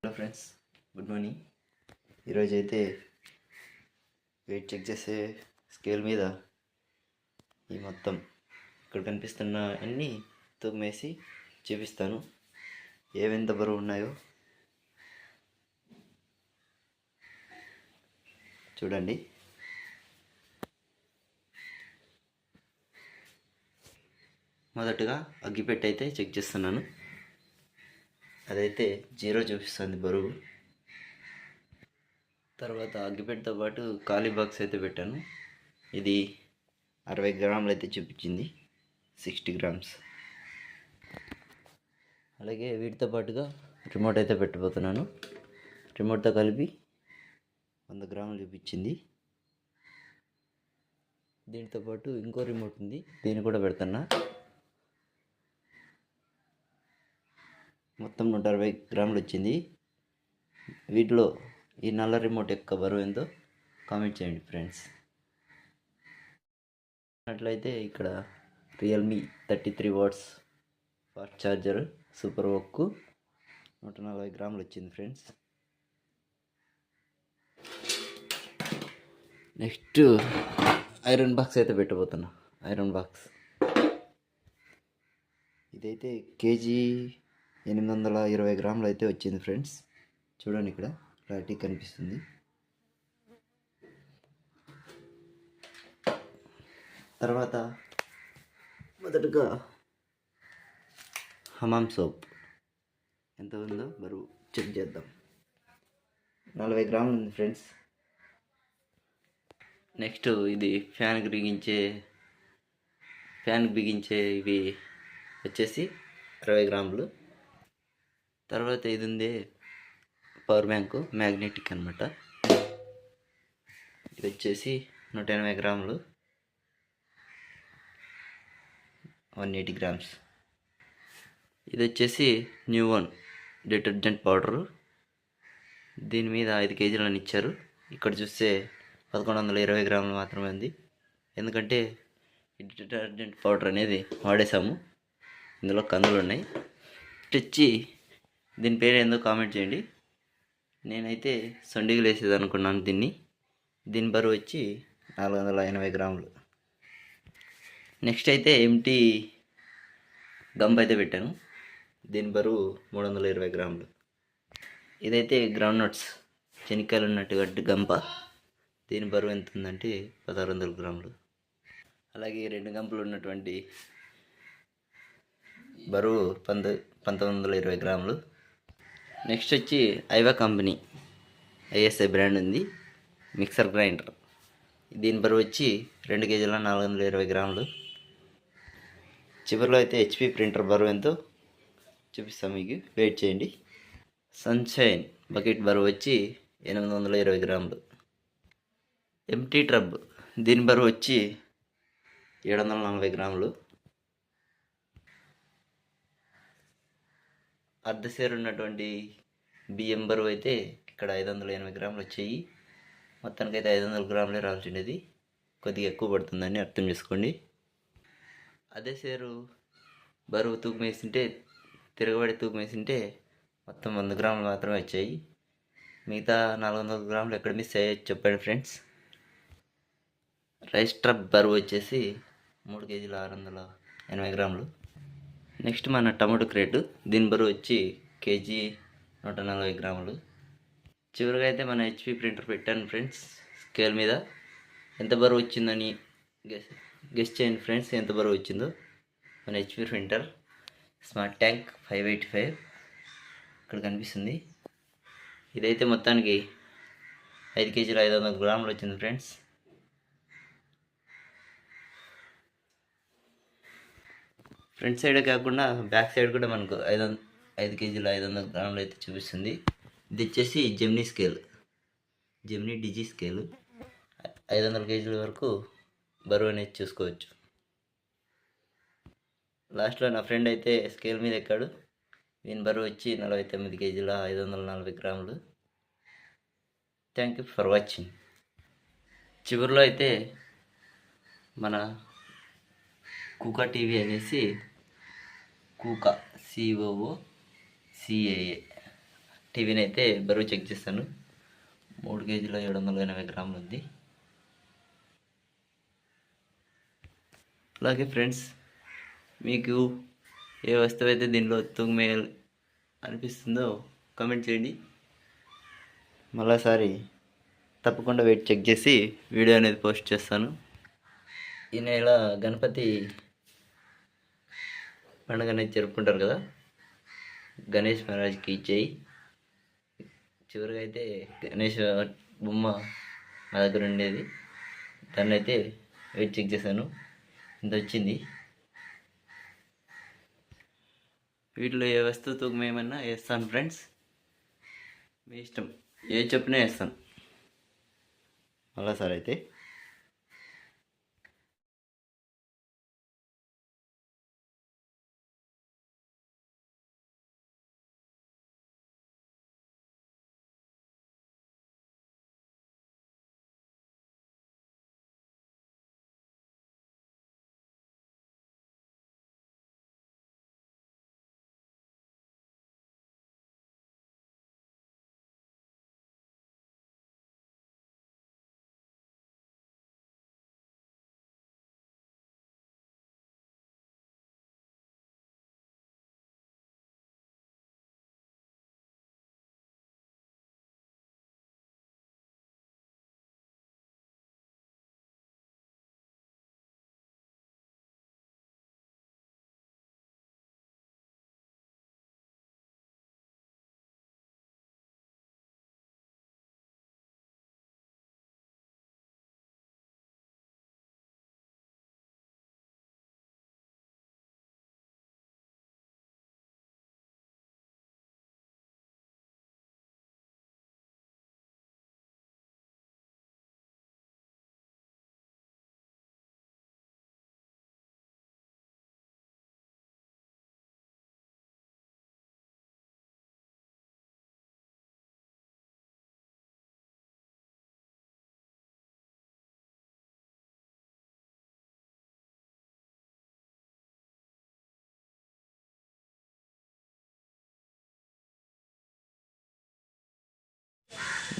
Hello friends, good morning. ఈరోజు అయితే weight check చేసే స్కేల్ మీద ఈ మొత్తం ఇక్కడ కనిపిస్తున్న అన్నీ తూమేసి చూపిస్తాను. ఏవెంత బరువు ఉన్నాయో చూడండి. మొదటగా అగ్గిపెట్టి అయితే చెక్ చేస్తున్నాను. అదైతే 0 చూపిస్తుంది బరువు. తర్వాత అగ్గిపెట్టితో పాటు ఖాళీ బాక్స్ అయితే పెట్టాను. ఇది 60 గ్రాములు అయితే చూపించింది, 60 గ్రామ్స్. అలాగే వీటితో పాటుగా రిమోట్ అయితే పెట్టబోతున్నాను. రిమోట్తో కలిపి 100 గ్రాములు చూపించింది. దీంతో పాటు ఇంకో రిమోట్ ఉంది, దీన్ని కూడా పెడుతున్నా. మొత్తం 160 గ్రాములు వచ్చింది. వీటిలో ఈ నల్ల రిమోట్ యొక్క బరువు ఎంతో కామెంట్ చేయండి ఫ్రెండ్స్. అట్లయితే ఇక్కడ Realme 33 watts fast charger super VOOC 140 గ్రాములు వచ్చింది ఫ్రెండ్స్. నెక్స్ట్ ఐరన్ బాక్స్ అయితే పెట్టబోతున్నా. ఐరన్ బాక్స్ ఇదైతే కేజీ 820 గ్రాములు అయితే వచ్చింది ఫ్రెండ్స్. చూడండి, ఇక్కడ క్లారిటీ కనిపిస్తుంది. తర్వాత మొదటగా హమామ్ సోప్ ఎంత ఉందో బరువు చెక్ చేద్దాం. 40 గ్రాములు ఉంది ఫ్రెండ్స్. నెక్స్ట్ ఇది ఫ్యాన్ బిగించే ఇవి వచ్చేసి 60 గ్రాములు. తర్వాత ఇది ఉంది పవర్ బ్యాంకు, మ్యాగ్నెటిక్ అనమాట. ఇది వచ్చేసి 180 గ్రాములు, 180 గ్రామ్స్. ఇది వచ్చేసి న్యూ వన్ డిటర్జెంట్ పౌడరు. దీని మీద 5 కేజీలు అని ఇచ్చారు. ఇక్కడ చూస్తే 1120 గ్రాములు మాత్రమే ఉంది. ఎందుకంటే ఈ డిటర్జెంట్ పౌడర్ అనేది వాడేసాము, ఇందులో కందులు ఉన్నాయి. తెచ్చి దీని పేరు ఏందో కామెంట్ చేయండి. నేనైతే సొండిగులు వేసేది అనుకున్నాను దీని బరువు వచ్చి 480 గ్రాములు. నెక్స్ట్ అయితే ఎంటీ గంప అయితే పెట్టాను. దీని బరువు 320 గ్రాములు. ఇదైతే గ్రౌండ్ నట్స్ శనక్కాయలు ఉన్నటువంటి గంప. దీని బరువు ఎంత ఉందంటే 1600 గ్రాములు. అలాగే 2 గంపలు ఉన్నటువంటి బరువు 1920 గ్రాములు. నెక్స్ట్ వచ్చి ఐవా కంపెనీ ఐఎస్ఐ బ్రాండ్ ఉంది మిక్సర్ గ్రైండర్. దీని బరువు వచ్చి 2 కేజీల 420 గ్రాములు. చివరిలో అయితే హెచ్పి ప్రింటర్ బరువు ఎంతో చూపిస్తాం, మీకు వెయిట్ చేయండి. సన్షైన్ బకెట్ బరువు వచ్చి 820 గ్రాములు. ఎంటీ ట్రబ్ దీని బరువు వచ్చి 740 గ్రాములు. అర్ధసేరు ఉన్నటువంటి బియ్యం బరువు అయితే ఇక్కడ 580 గ్రాములు వచ్చాయి. మొత్తానికి అయితే 500 గ్రాములే రావాల్సిండేది, కొద్దిగా ఎక్కువ పడుతుందని అర్థం చేసుకోండి. అదే సేరు బరువు తిరగబడి తూకం వేసింటే మొత్తం 100 గ్రాములు మాత్రమే వచ్చాయి. మిగతా 400 గ్రాములు ఎక్కడ మిస్ అయ్యాయో చెప్పండి ఫ్రెండ్స్. రైస్ ట్రబ్ బరువు వచ్చేసి 3 కేజీల 680 గ్రాములు. నెక్స్ట్ మన టమాటో క్రేటు, దీని బరువు వచ్చి కేజీ 140 గ్రాములు. చివరిగా అయితే మన హెచ్పి ప్రింటర్ పెట్టాను ఫ్రెండ్స్. స్కేల్ మీద ఎంత బరువు వచ్చిందని గెస్ చేయండి ఫ్రెండ్స్, ఎంత బరువు వచ్చిందో. మన హెచ్పి ప్రింటర్ స్మార్ట్ ట్యాంక్ 585 ఇక్కడ కనిపిస్తుంది. ఇదైతే మొత్తానికి 5 కేజీల 500 గ్రాములు వచ్చింది ఫ్రెండ్స్. ఫ్రంట్ సైడ్ కాకుండా బ్యాక్ సైడ్ కూడా మనకు 5 కేజీల 500 గ్రాములు అయితే చూపిస్తుంది. ఇది వచ్చేసి జెమినీ డిజీ స్కేలు. 500 కేజీల వరకు బరువు అనేది చూసుకోవచ్చు. లాస్ట్లో నా ఫ్రెండ్ అయితే స్కేల్ మీద ఎక్కాడు. దీని బరువు వచ్చి 49 కేజీల 540 గ్రాములు. Thank you for watching. చివరిలో అయితే మన కుకా టీవీ అనేసి కూకా COOCAA టీవీని అయితే బరువు చెక్ చేస్తాను. 3 కేజీల 780 గ్రాములు ఉంది. అలాగే ఫ్రెండ్స్, మీకు ఏ వస్తువు అయితే దీనిలో తూమే అనిపిస్తుందో కామెంట్ చేయండి. మరోసారి తప్పకుండా వెయిట్ చెక్ చేసి వీడియో అనేది పోస్ట్ చేస్తాను. ఈ నెల గణపతి పండుగ అనేది జరుపుకుంటారు కదా, గణేష్ మహారాజ్కి జై. చివరిగా అయితే గణేష్ బొమ్మ నా దగ్గర ఉండేది, దాన్ని అయితే వెయిట్ చెక్ చేశాను, ఇంత వచ్చింది. వీటిలో ఏ వస్తువు తూకం ఏమన్నా వేస్తాను ఫ్రెండ్స్, మీ ఇష్టం, ఏ చెప్పినా వేస్తాను. అలా సార్ అయితే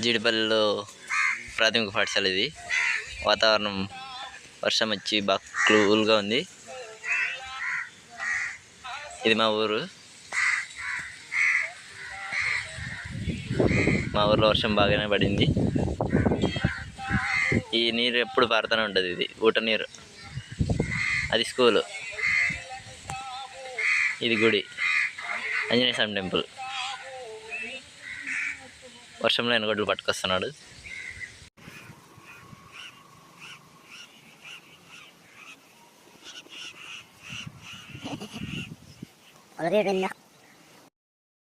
జీడిపల్లిలో ప్రాథమిక పాఠశాల ఇది. వాతావరణం వర్షం వచ్చి బాగా కూల్గా ఉంది. ఇది మా ఊరు. మా ఊర్లో వర్షం బాగానే పడింది. ఈ నీరు ఎప్పుడు పారుతూనే ఉంటుంది. ఇది ఊట నీరు. అది స్కూలు, ఇది గుడి, ఆంజనేయ స్వామి టెంపుల్. వర్షంలో ఎనగొడ్లు పట్టుకొస్తున్నాడు. Olabilir benimle.